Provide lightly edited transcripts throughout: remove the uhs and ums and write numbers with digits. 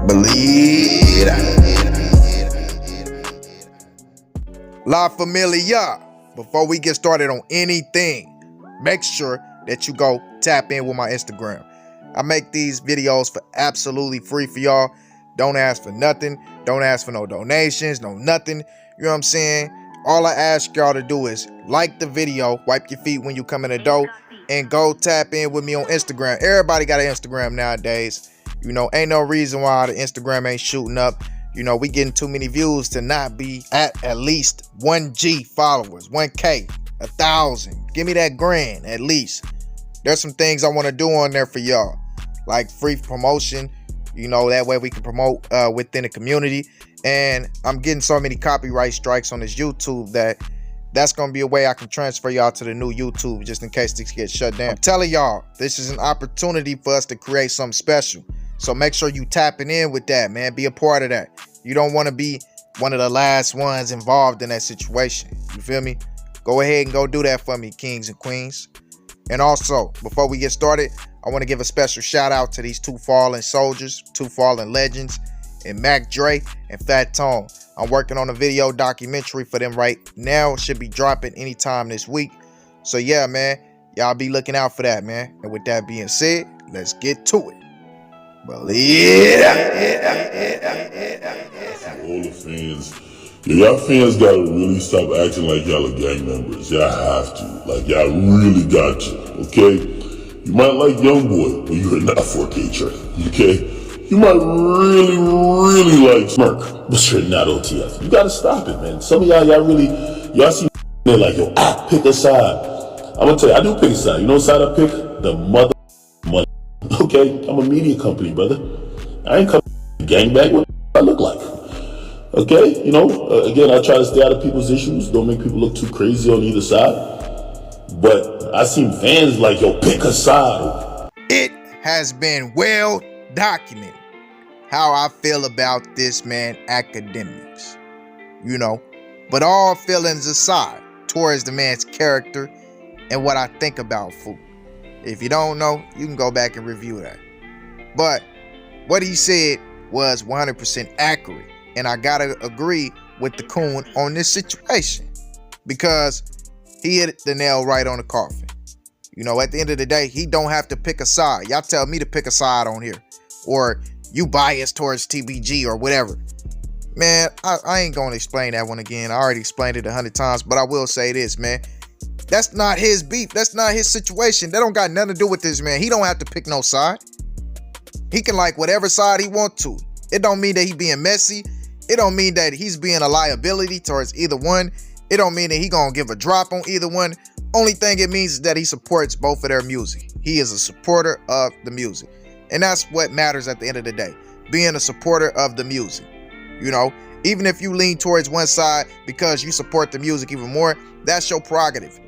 Blvd. La Familia. Before we get started on anything, make sure that you go tap in with my Instagram. I make these videos for absolutely free for y'all. Don't ask for nothing. Don't ask for no donations, no nothing. You know what I'm saying? All I ask y'all to do is like the video, wipe your feet when you come in the door, and go tap in with me on Instagram. Everybody got an Instagram nowadays. You know, ain't no reason why the Instagram ain't shooting up. You know, we getting too many views to not be at least 1G followers, 1K, 1,000. Give me that grand at least. There's some things I want to do on there for y'all, like free promotion. You know, that way we can promote within the community. And I'm getting so many copyright strikes on this YouTube that's going to be a way I can transfer y'all to the new YouTube just in case this gets shut down. I'm telling y'all, this is an opportunity for us to create something special. So make sure you tapping in with that, man. Be a part of that. You don't want to be one of the last ones involved in that situation. You feel me? Go ahead and go do that for me, kings and queens. And also, before we get started, I want to give a special shout out to these two fallen soldiers, two fallen legends, and Mac Dre and Fat Tone. I'm working on a video documentary for them right now. It should be dropping anytime this week. So yeah, man, y'all be looking out for that, man. And with that being said, let's get to it. Blvd. All the fans, y'all fans gotta really stop acting like y'all are gang members. Y'all have to. Like, y'all really got to, okay? You might like YoungBoy, but you're not 4K trained, okay? You might really like Smirk, but you're not OTF. You gotta stop it, man. Some of y'all see they're like, yo, pick a side. I'm gonna tell you, I do pick a side. You know what side I pick? The mother money. Okay? I'm a media company, brother. I ain't coming to gangbang what I look like. Okay? You know, again, I try to stay out of people's issues. Don't make people look too crazy on either side. But I seen fans like, yo, pick a side. It has been well documented how I feel about this man academics, you know, but all feelings aside towards the man's character and what I think about food. If you don't know, you can go back and review that. But what he said was 100% accurate, and I gotta agree with the coon on this situation because he hit the nail right on the coffin. You know, at the end of the day, he don't have to pick a side. Y'all tell me to pick a side on here, or you biased towards TBG or whatever. Man, I ain't gonna explain that one again. I already explained it 100 times, but I will say this, man. That's not his beef. That's not his situation. That don't got nothing to do with this, man. He don't have to pick no side. He can like whatever side he want to. It don't mean that he being messy. It don't mean that he's being a liability towards either one. It don't mean that he gonna give a drop on either one. Only thing it means is that he supports both of their music. He is a supporter of the music. And that's what matters at the end of the day. Being a supporter of the music. You know, even if you lean towards one side because you support the music even more, that's your prerogative.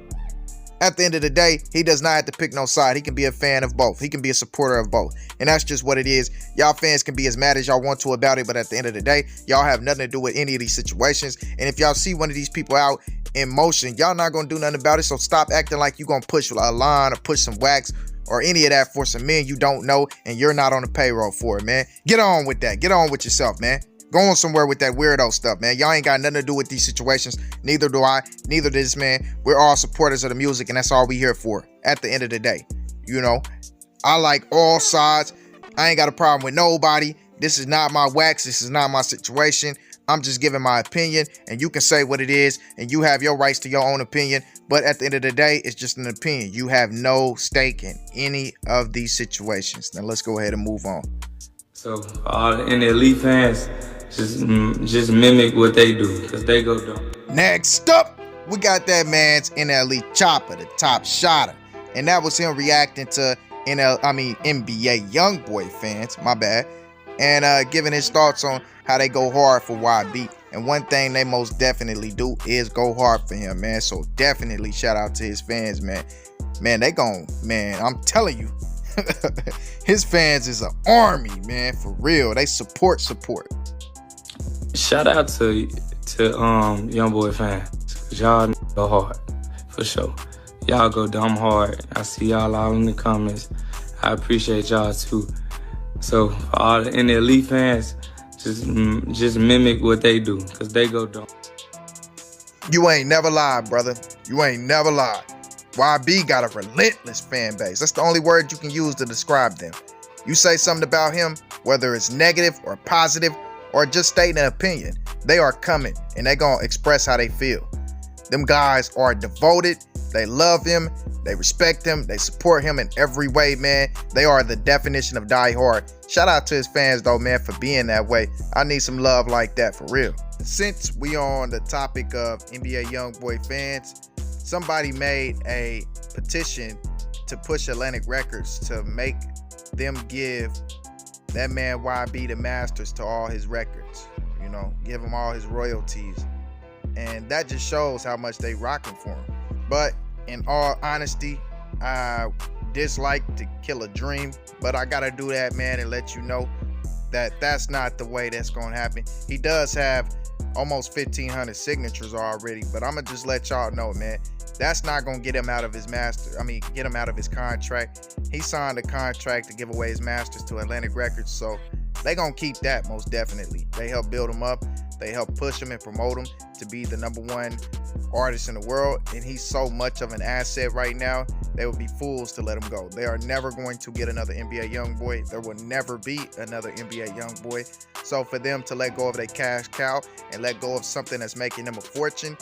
At the end of the day, he does not have to pick no side. He can be a fan of both. He can be a supporter of both. And that's just what it is. Y'all fans can be as mad as y'all want to about it, but at the end of the day, y'all have nothing to do with any of these situations. And if y'all see one of these people out in motion, y'all not going to do nothing about it. So stop acting like you going to push a line or push some wax or any of that for some men you don't know and you're not on the payroll for it, man. Get on with that. Get on with yourself, man. Go on somewhere with that weirdo stuff, man. Y'all ain't got nothing to do with these situations. Neither do I. Neither does this man. We're all supporters of the music, and that's all we here for at the end of the day. You know, I like all sides. I ain't got a problem with nobody. This is not my wax. This is not my situation. I'm just giving my opinion, and you can say what it is, and you have your rights to your own opinion. But at the end of the day, it's just an opinion. You have no stake in any of these situations. Now let's go ahead and move on. So in the elite fans, just mimic what they do, because they go dumb. Next up, we got that man's NLE Chopper, the top shotter. And that was him reacting to NBA YoungBoy fans, my bad. And giving his thoughts on how they go hard for YB. And one thing they most definitely do is go hard for him, man. So definitely shout out to his fans, man. Man, I'm telling you, his fans is an army, man, for real. They support. Shout out to YoungBoy fans, cause y'all go hard, for sure. Y'all go dumb hard. I see y'all all in the comments. I appreciate y'all too. So for all the elite fans, just mimic what they do, cause they go dumb. You ain't never lied, brother. You ain't never lied. YB got a relentless fan base. That's the only word you can use to describe them. You say something about him, whether it's negative or positive or just stating an opinion, they are coming and they gonna express how they feel. Them guys are devoted. They love him. They respect him. They support him in every way, man. They are the definition of die hard. Shout out to his fans though, man, for being that way. I need some love like that for real. Since we on the topic of NBA YoungBoy fans, somebody made a petition to push Atlantic Records to make them give that man YB the masters to all his records. You know, give him all his royalties. And that just shows how much they rocking for him. But in all honesty, I dislike to kill a dream, but I gotta do that, man, and let you know that that's not the way that's gonna happen. He does have almost 1,500 signatures already, but I'm gonna just let y'all know, man, that's not gonna get him out of his get him out of his contract. He signed a contract to give away his masters to Atlantic Records, so they gonna keep that most definitely. They help build him up. They help push him and promote him to be the #1 artist in the world, and he's so much of an asset right now, they would be fools to let him go. They are never going to get another NBA YoungBoy. There will never be another NBA YoungBoy. So for them to let go of their cash cow and let go of something that's making them a fortune,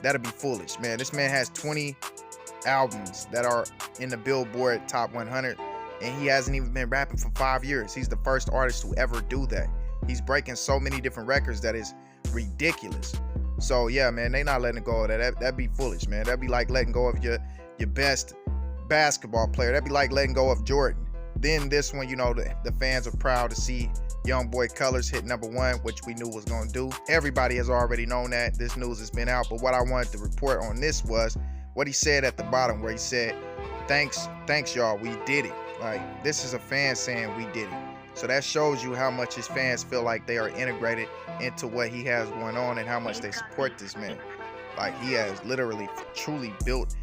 that'd be foolish, man. This man has 20 albums that are in the Billboard Top 100, and he hasn't even been rapping for 5 years. He's the first artist to ever do that. He's breaking so many different records that is ridiculous. So yeah, man, they not letting go of that. That'd be foolish, man. That'd be like letting go of your best basketball player. That'd be like letting go of Jordan. Then this one, you know, the fans are proud to see YoungBoy Colors hit #1, which we knew was gonna do. Everybody has already known that. This news has been out, but what I wanted to report on this was what he said at the bottom, where he said, thanks y'all, we did it. Like, this is a fan saying we did it. So that shows you how much his fans feel like they are integrated into what he has going on and how much they support this man. Like, he has literally truly built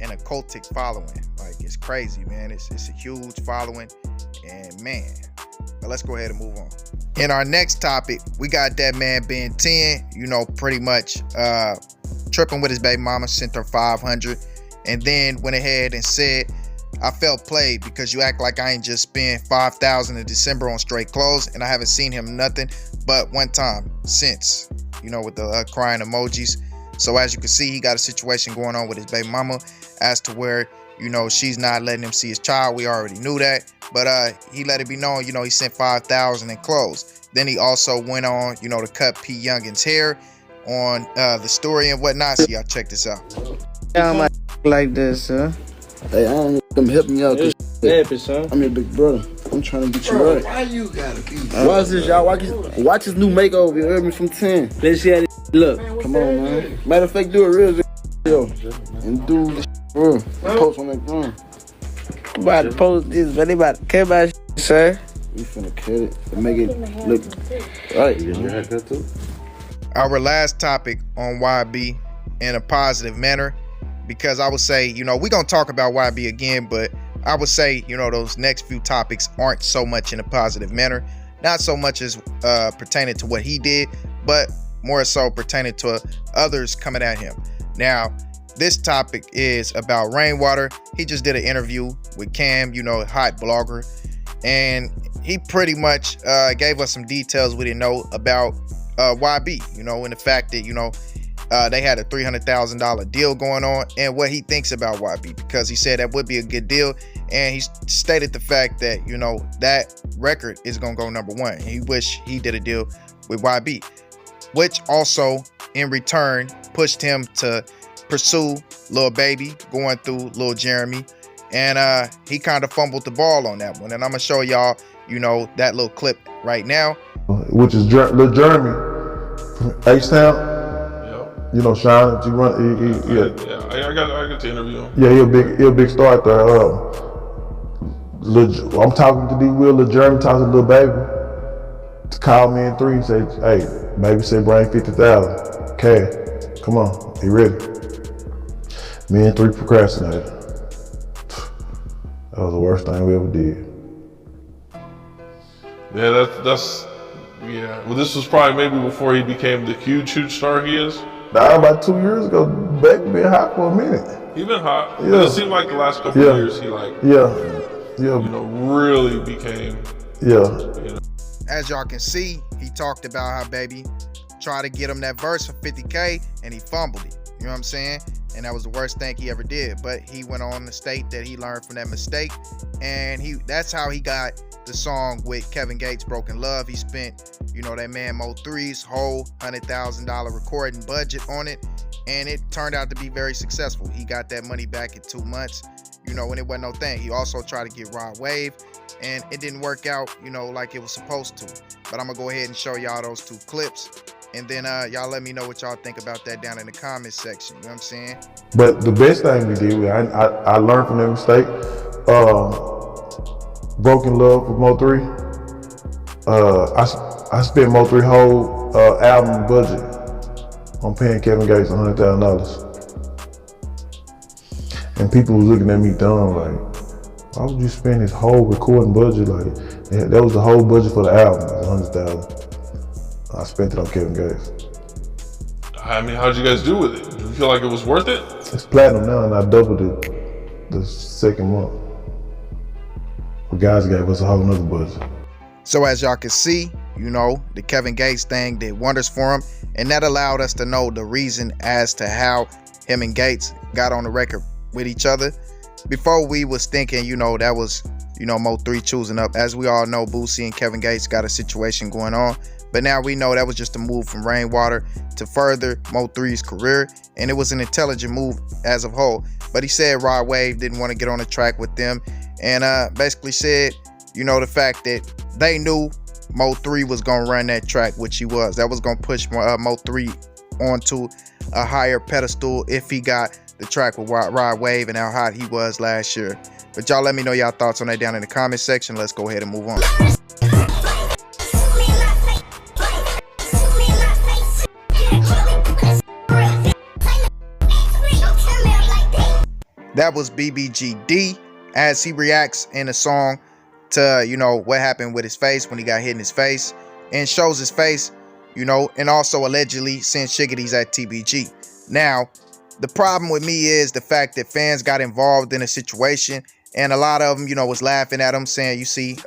an occultic following. Like, it's crazy, man. It's a huge following, and man. But let's go ahead and move on. In our next topic, we got that man Bein 10, you know, pretty much tripping with his baby mama, sent her 500, and then went ahead and said, I felt played because you act like I ain't just spent $5,000 in December on straight clothes, and I haven't seen him nothing but one time since, you know, with the crying emojis. So as you can see, he got a situation going on with his baby mama as to where, you know, she's not letting him see his child. We already knew that, but he let it be known, you know, he sent $5,000 in clothes. Then he also went on, you know, to cut P. Youngin's hair on the story and whatnot. So y'all check this out. Yeah, my like this, huh? Hey, I don't come help me out. Happy, son. I'm your big brother. I'm trying to get you right. Why you gotta be? Watch this, y'all. Watch his new makeover. You heard me from 10. Let's see how this look. Come on, man. Matter of fact, do a real video and do this real. Post on that ground. I'm about to post this, but they about to cut my shit, sir. We finna cut it and make it look right. You get your haircut too? Our last topic on YB in a positive manner, because I would say, you know, we're going to talk about YB again, but I would say, you know, those next few topics aren't so much in a positive manner. Not so much as pertaining to what he did, but more so pertaining to others coming at him. Now, this topic is about Rainwater. He just did an interview with Cam, you know, hot blogger, and he pretty much gave us some details we didn't know about YB, you know, and the fact that, you know, they had a $300,000 deal going on and what he thinks about YB, because he said that would be a good deal. And he stated the fact that, you know, that record is going to go #1. He wish he did a deal with YB, which also in return pushed him to pursue Lil Baby, going through Lil Jeremy. And he kind of fumbled the ball on that one. And I'm going to show y'all, you know, that little clip right now. Which is Lil Jeremy from H-Town. You know, Sean, you run. Yeah, I got to interview him. Yeah, he a big star out there. I'm talking to D-Will, Lil Jeremy talking to Lil Baby. To call me in 3 and say, hey, Baby said bring 50,000 cash. Come on, he ready. Me and 3 procrastinated. That was the worst thing we ever did. Yeah, that's yeah. Well, this was probably maybe before he became the huge star he is. Nah, about 2 years ago, Baby been hot for a minute. He been hot. Yeah. But it seemed like the last couple of years he like, really became. Yeah. As y'all can see, he talked about how Baby tried to get him that verse for 50K and he fumbled it. You know what I'm saying? And that was the worst thing he ever did. But he went on to state that he learned from that mistake, and that's how he got the song with Kevin Gates, Broken Love. He spent, that man Mo3's whole $100,000 recording budget on it, and it turned out to be very successful. He got that money back in 2 months, when it wasn't no thing. He also tried to get Rod Wave, and it didn't work out, like it was supposed to. But I'm gonna go ahead and show y'all those 2 clips, and then y'all let me know what y'all think about that down in the comments section. You know what I'm saying? But the best thing we did, I learned from that mistake. Broken Love with Mo3. I spent Mo3 whole album budget on paying Kevin Gates $100,000. And people was looking at me dumb, like, why would you spend his whole recording budget? Like, that was the whole budget for the album, $100,000. I spent it on Kevin Gates. I mean, how'd you guys do with it? Do you feel like it was worth it? It's platinum now, and I doubled it the second month. But guys gave us a whole nother budget. So as y'all can see, the Kevin Gates thing did wonders for him, and that allowed us to know the reason as to how him and Gates got on the record with each other. Before we was thinking, that was, Mo3 choosing up. As we all know, Boosie and Kevin Gates got a situation going on. But now we know that was just a move from Rainwater to further Mo3's career, and it was an intelligent move as a whole. But he said Rod Wave didn't want to get on the track with them, and basically said, the fact that they knew Mo3 was going to run that track, which he was. That was going to push Mo3 onto a higher pedestal if he got the track with Rod Wave and how hot he was last year. But y'all let me know y'all thoughts on that down in the comment section. Let's go ahead and move on. That was BBG as he reacts in a song to, what happened with his face when he got hit in his face, and shows his face, and also allegedly sent shiggities at TBG. Now, the problem with me is the fact that fans got involved in a situation, and a lot of them, was laughing at him, saying, you see,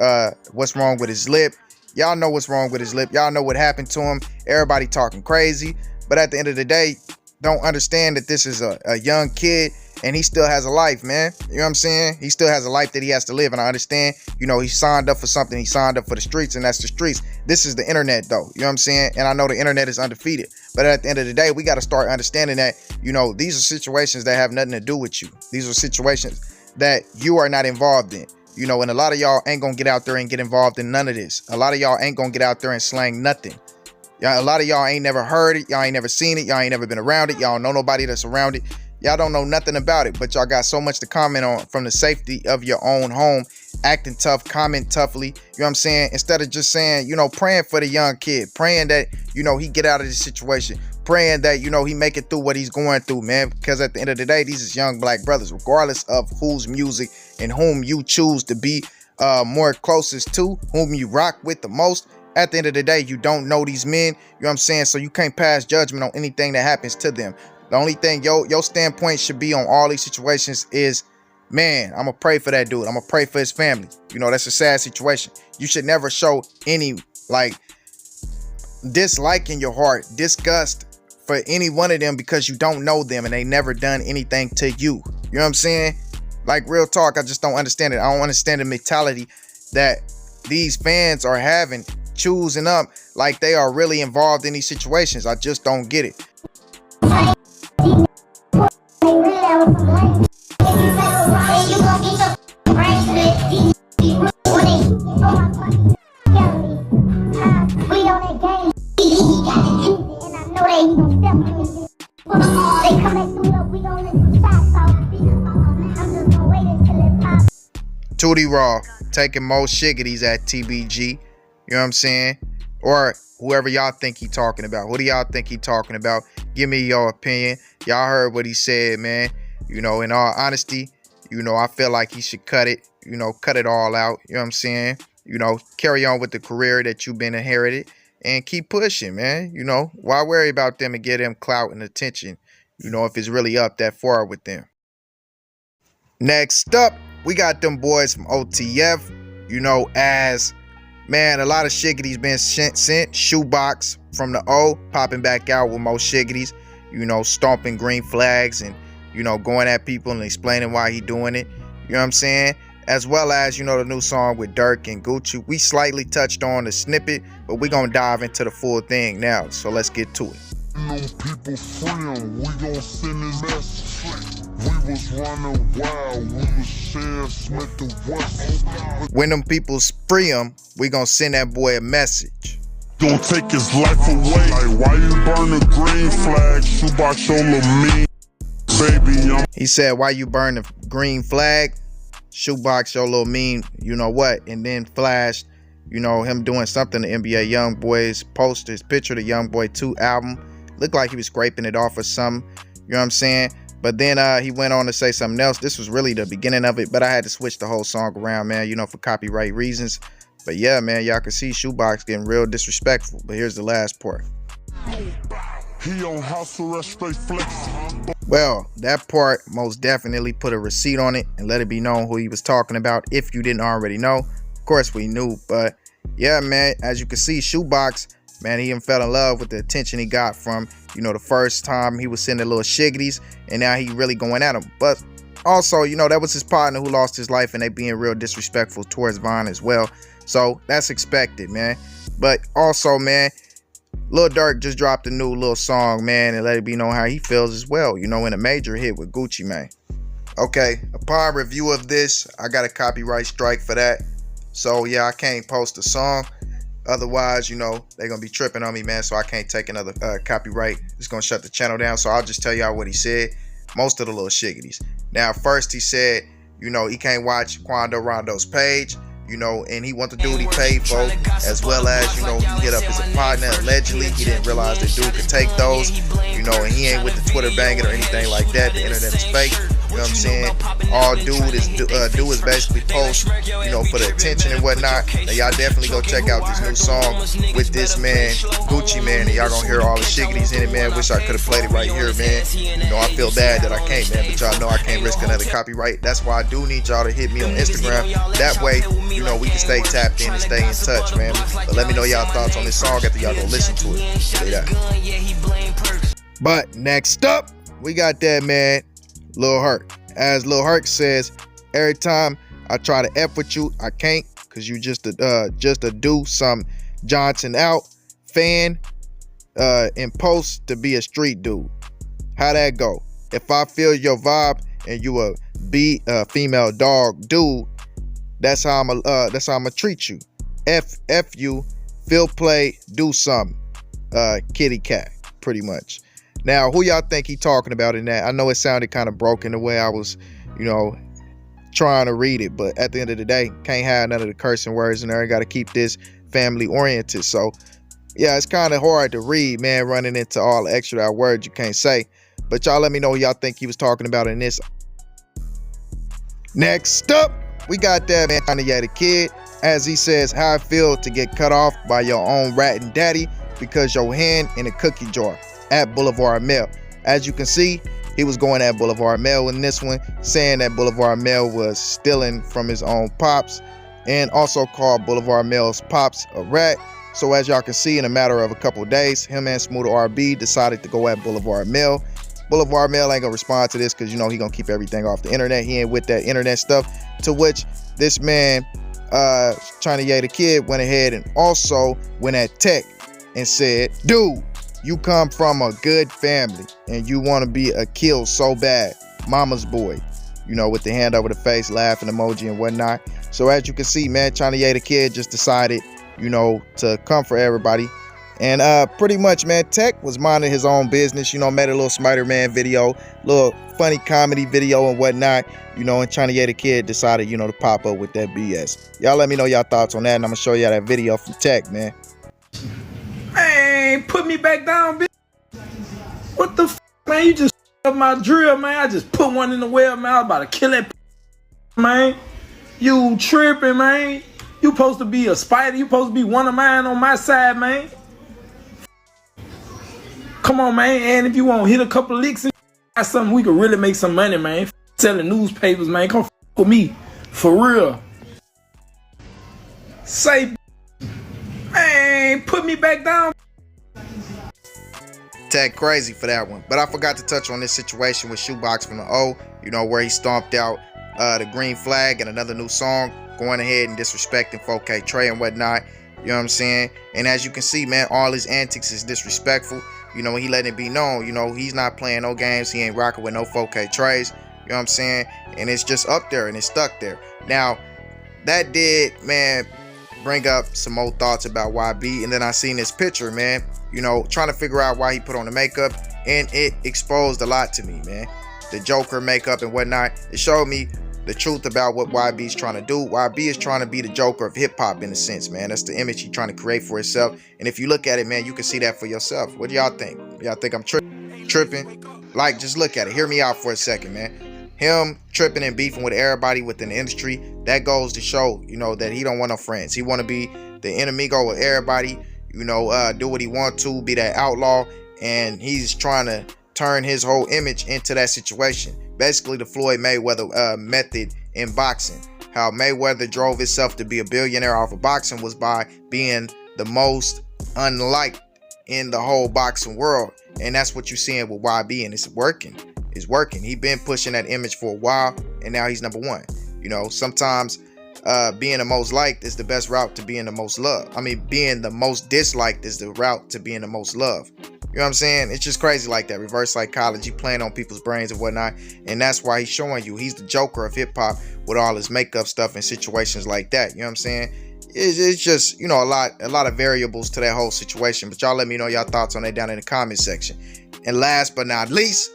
what's wrong with his lip? Y'all know what's wrong with his lip. Y'all know what happened to him. Everybody talking crazy. But at the end of the day, don't understand that this is a young kid, and he still has a life, man. You know what I'm saying? He still has a life that he has to live, and I understand, he signed up for something. He signed up for the streets, and that's the streets. This is the internet, though. You know what I'm saying? And I know the internet is undefeated. But at the end of the day, we got to start understanding that, these are situations that have nothing to do with you. These are situations that you are not involved in. And a lot of y'all ain't gonna get out there and get involved in none of this. A lot of y'all ain't gonna get out there and slang nothing. A lot of y'all ain't never heard it. Y'all ain't never seen it. Y'all ain't never been around it. Y'all don't know nobody that's around it. Y'all don't know nothing about it, but y'all got so much to comment on from the safety of your own home, acting tough, comment toughly. You know what I'm saying? Instead of just saying, praying for the young kid, praying that, he get out of this situation, praying that, he make it through what he's going through, man. Because at the end of the day, these is young black brothers, regardless of whose music and whom you choose to be more closest to, whom you rock with the most. At the end of the day, you don't know these men, you know what I'm saying? So you can't pass judgment on anything that happens to them. The only thing your standpoint should be on all these situations is, man, I'm gonna pray for that dude. I'm gonna pray for his family. That's a sad situation. You should never show any dislike in your heart, disgust for any one of them because you don't know them and they never done anything to you. You know what I'm saying? Like, real talk, I just don't understand it. I don't understand the mentality that these fans are having, choosing up like they are really involved in these situations. I just don't get it. Tootie Raw taking most shiggities at TBG. You know what I'm saying? Or whoever y'all think he talking about. Who do y'all think he talking about? Give me your opinion. Y'all heard what he said, man. In all honesty, I feel like he should cut it. Cut it all out. You know what I'm saying? You know, carry on with the career that you've been inherited and keep pushing, man. You know, why worry about them and get them clout and attention, you know, if it's really up that far with them. Next up, we got them boys from OTF, you know, as, man, a lot of shiggities been sent. Shoebox from the O, popping back out with more shiggities, you know, stomping green flags and, you know, going at people and explaining why he doing it. You know what I'm saying? As well as, you know, the new song with Dirk and Gucci. We slightly touched on the snippet, but we're going to dive into the full thing now. So let's get to it. People free 'em, we gon' send his message. We was running wild, we was Sheriff Smith the West. When them people free him, we gonna send that boy a message. Gonna take his life away. Like, why you burn the green flag? Shoebox your little mean. Baby, He said, why you burn the green flag? Shoebox your little mean, you know what? And then flashed, you know, him doing something to NBA YoungBoy's poster, his picture of the YoungBoy 2 album. Looked like he was scraping it off or something, you know what I'm saying? But then he went on to say something else. This was really the beginning of it, but I had to switch the whole song around, man, you know, for copyright reasons. But yeah, man, y'all can see Shoebox getting real disrespectful. But here's the last part. he on house arrest, straight flex. Well, that part most definitely put a receipt on it and let it be known who he was talking about if you didn't already know. Of course we knew, but yeah, man, as you can see, Shoebox, man, he even fell in love with the attention he got from, you know, the first time he was sending little shiggities, and now he really going at him. But also, you know, that was his partner who lost his life, and they being real disrespectful towards Bein as well. So that's expected, man. But also, man, Lil Durk just dropped a new little song, man, and let it be known how he feels as well, you know, in a major hit with Gucci Mane. Okay, upon review of this, I got a copyright strike for that. So yeah, I can't post a song. Otherwise, you know, they're going to be tripping on me, man, so I can't take another copyright. It's going to shut the channel down, so I'll just tell y'all what he said. Most of the little shiggities. Now, first he said, you know, he can't watch Quando Rondo's page, you know, and he want the dude he paid for, as well as, you know, he hit up his partner. Allegedly, he didn't realize the dude could take those, you know, and he ain't with the Twitter banging or anything like that. The internet is fake. You know what I'm saying? All dude is do is basically post, you know, for the attention and whatnot. Now y'all definitely go check out this new song with this man, Gucci Mane, and y'all gonna hear all the shiggities in it, man. Wish I could have played it right here, man. You know, I feel bad that I can't, man, but y'all know I can't risk another copyright. That's why I do need y'all to hit me on Instagram. That way, you know, we can stay tapped in and stay in touch, man. But let me know y'all thoughts on this song after y'all go listen to it. Say that. But next up, we got that man, Lil Herc. As Lil Herc says, every time I try to F with you, I can't, cause you just a do some Johnson out fan in post to be a street dude. How that go? If I feel your vibe and you a female dog dude, that's how I'ma treat you. F you, feel play, do something. Kitty cat, pretty much. Now, who y'all think he talking about in that? I know it sounded kind of broken the way I was, you know, trying to read it, but at the end of the day, can't have none of the cursing words in there. I got to keep this family oriented. So, yeah, it's kind of hard to read, man, running into all the extra words you can't say. But y'all let me know who y'all think he was talking about in this. Next up, we got that man, Chinay the Kid, as he says, how I feel to get cut off by your own ratting daddy because your hand in a cookie jar. At Boulevard Mail. As you can see, he was going at Boulevard Mail in this one, saying that Boulevard Mail was stealing from his own pops, and also called Boulevard Mail's pops a rat. So as y'all can see, in a matter of a couple of days, him and Smooth RB decided to go at Boulevard Mail. Boulevard Mail ain't gonna respond to this because, you know, he gonna keep everything off the internet. He ain't with that internet stuff. To which this man, Chinay the Kid, went ahead and also went at Tech and said, dude, you come from a good family and you want to be a kill so bad. Mama's boy, you know, with the hand over the face, laughing emoji and whatnot. So as you can see, man, Chinay the Kid just decided, you know, to come for everybody. And pretty much, man, Tech was minding his own business, you know, made a little Spider-Man video, little funny comedy video and whatnot, you know, and Chinay the Kid decided, you know, to pop up with that BS. Y'all let me know y'all thoughts on that, and I'm going to show y'all that video from Tech, man. Man, put me back down, bitch. What the f, man? You just up my drill, man. I just put one in the well, man. I was about to kill that, man. You tripping, man. You supposed to be a spider. You supposed to be one of mine on my side, man. Come on, man. And if you want to hit a couple licks and got something, we could really make some money, man. Selling newspapers, man. Come with me. For real. Say, man, put me back down. Tag crazy for that one. But I forgot to touch on this situation with Shoebox from the O, you know, where he stomped out the green flag and another new song, going ahead and disrespecting 4K Trey and whatnot. You know what I'm saying? And as you can see, man, all his antics is disrespectful. You know, when he letting it be known, you know, he's not playing no games. He ain't rocking with no 4K Treys. You know what I'm saying? And it's just up there and it's stuck there. Now, that did, man, bring up some more thoughts about YB. And then I seen this picture, man, you know, trying to figure out why he put on the makeup. And it exposed a lot to me, man. The Joker makeup and whatnot. It showed me the truth about what YB's trying to do. YB is trying to be the Joker of hip-hop in a sense, man. That's the image he's trying to create for himself. And if you look at it, man, you can see that for yourself. What do y'all think? Y'all think I'm tripping? Like, just look at it. Hear me out for a second, man. Him tripping and beefing with everybody within the industry, that goes to show, you know, that he don't want no friends. He want to be the enemigo with everybody, you know, do what he want to, be that outlaw. And he's trying to turn his whole image into that situation. Basically, the Floyd Mayweather method in boxing. How Mayweather drove himself to be a billionaire off of boxing was by being the most unliked in the whole boxing world. And that's what you're seeing with YB, and it's working. It's working. He's been pushing that image for a while, and now he's number one. You know, sometimes being the most liked is the best route to being the most loved. I mean, being the most disliked is the route to being the most loved. You know what I'm saying? It's just crazy like that. Reverse psychology, playing on people's brains and whatnot. And that's why he's showing you he's the Joker of hip-hop with all his makeup stuff and situations like that. You know what I'm saying? It's just, you know, a lot of variables to that whole situation. But y'all let me know y'all thoughts on that down in the comment section. And last but not least,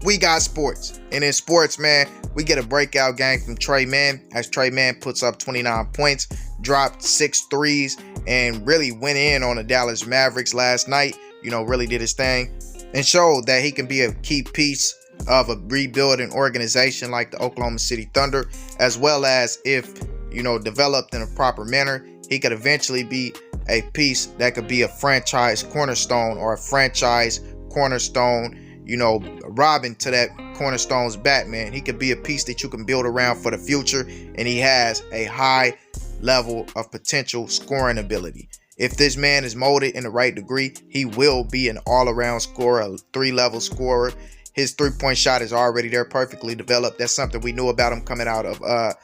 we got sports. And in sports, man, we get a breakout game from Trey Man, as Trey Man puts up 29 points, dropped 6 threes, and really went in on the Dallas Mavericks last night. You know, really did his thing and showed that he can be a key piece of a rebuilding organization like the Oklahoma City Thunder, as well as if, you know, developed in a proper manner, he could eventually be a piece that could be a franchise cornerstone or a franchise cornerstone, you know, Robin to that cornerstone's Batman. He could be a piece that you can build around for the future, and he has a high level of potential scoring ability. If this man is molded in the right degree, he will be an all-around scorer, a 3-level scorer. His three-point shot is already there, perfectly developed. That's something we knew about him coming out of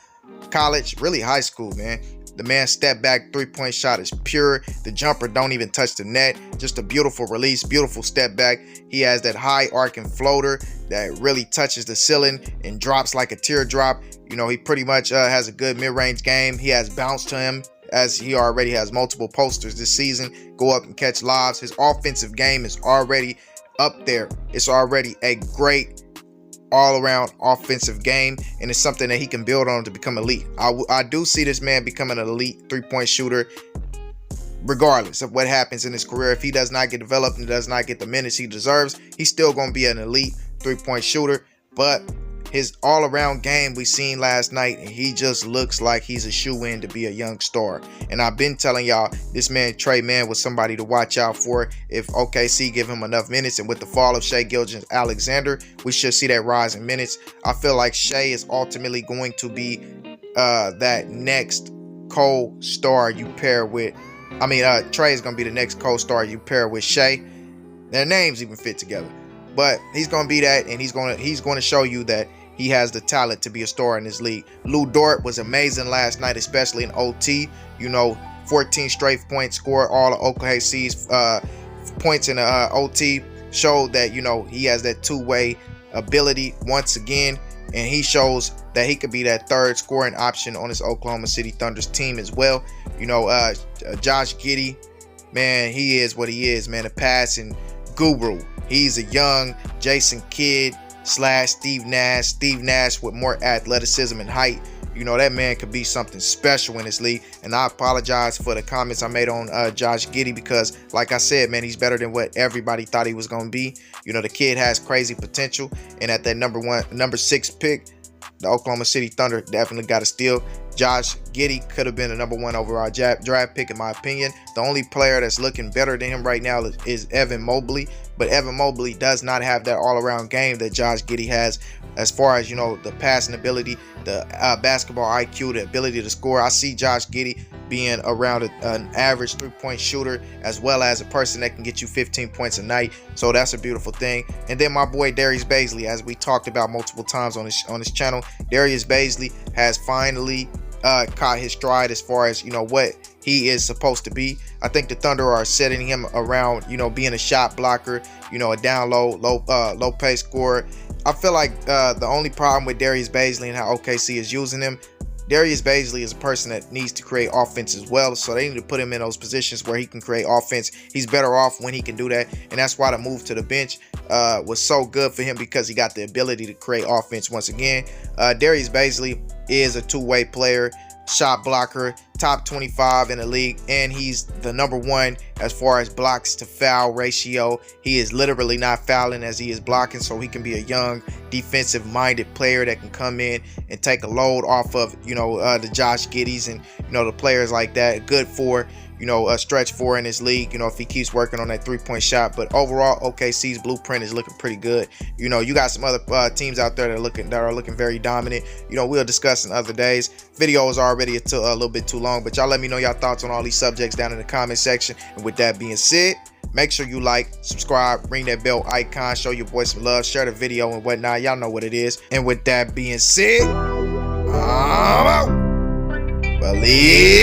college, really high school, man. The man's step back three-point shot is pure. The jumper don't even touch the net. Just a beautiful release, beautiful step back. He has that high arcing floater that really touches the ceiling and drops like a teardrop. You know, he pretty much has a good mid-range game. He has bounce to him, as he already has multiple posters this season. Go up and catch lobs. His offensive game is already up there. It's already a great all-around offensive game, and it's something that he can build on to become elite. I do see this man becoming an elite three-point shooter regardless of what happens in his career. If he does not get developed and does not get the minutes he deserves, he's still going to be an elite three-point shooter. But his all-around game we seen last night, and he just looks like he's a shoe-in to be a young star. And I've been telling y'all, this man Trey Man was somebody to watch out for if OKC give him enough minutes. And with the fall of Shai Gilgeous-Alexander, we should see that rise in minutes. I feel like Shai is ultimately going to be that next co-star you pair with. Trey is going to be the next co-star you pair with Shai. Their names even fit together. But he's going to be that, and he's going to show you that he has the talent to be a star in this league. Lou Dort was amazing last night, especially in OT. You know, 14 straight points scored, all of OKC's points in the OT. Showed that, you know, he has that two-way ability once again, and he shows that he could be that third scoring option on this Oklahoma City Thunder's team as well. You know, Josh Giddey, man, he is what he is, man, a passing guru. He's a young Jason Kidd / Steve Nash. Steve Nash with more athleticism and height. You know, that man could be something special in this league. And I apologize for the comments I made on Josh Giddey, because, like I said, man, he's better than what everybody thought he was going to be. You know, the kid has crazy potential. And at that number 6 pick, The Oklahoma City Thunder definitely got a steal. Josh Giddey could have been a #1 overall draft pick in my opinion. The only player that's looking better than him right now is Evan Mobley, but Evan Mobley does not have that all-around game that Josh Giddey has, as far as, you know, the passing ability, the basketball IQ, the ability to score. I see Josh Giddey being around an average 3-point shooter, as well as a person that can get you 15 points a night. So that's a beautiful thing. And then my boy Darius Bazley, as we talked about multiple times on this channel, Darius Bazley has finally caught his stride as far as, you know, what he is supposed to be. I think the Thunder are setting him around, you know, being a shot blocker, you know, a down low pace scorer. I feel like the only problem with Darius Bazley and how OKC is using him, Darius Bazley is a person that needs to create offense as well, so they need to put him in those positions where he can create offense. He's better off when he can do that, and that's why the move to the bench was so good for him, because he got the ability to create offense once again. Darius Bazley is a two-way player, shot blocker, top 25 in the league, and he's the #1 as far as blocks to foul ratio. He is literally not fouling as he is blocking, so he can be a young defensive minded player that can come in and take a load off of, you know, the Josh Giddeys and, you know, the players like that. Good for, you know, a stretch 4 in this league, you know, if he keeps working on that 3-point shot. But overall, OKC's blueprint is looking pretty good. You know, you got some other teams out there that are looking very dominant. You know, we'll discuss in other days. Video is already a little bit too long, but y'all let me know your thoughts on all these subjects down in the comment section. And with that being said, make sure you like, subscribe, ring that bell icon, show your boy some love, share the video and whatnot. Y'all know what it is. And with that being said, I'm out. Blvd.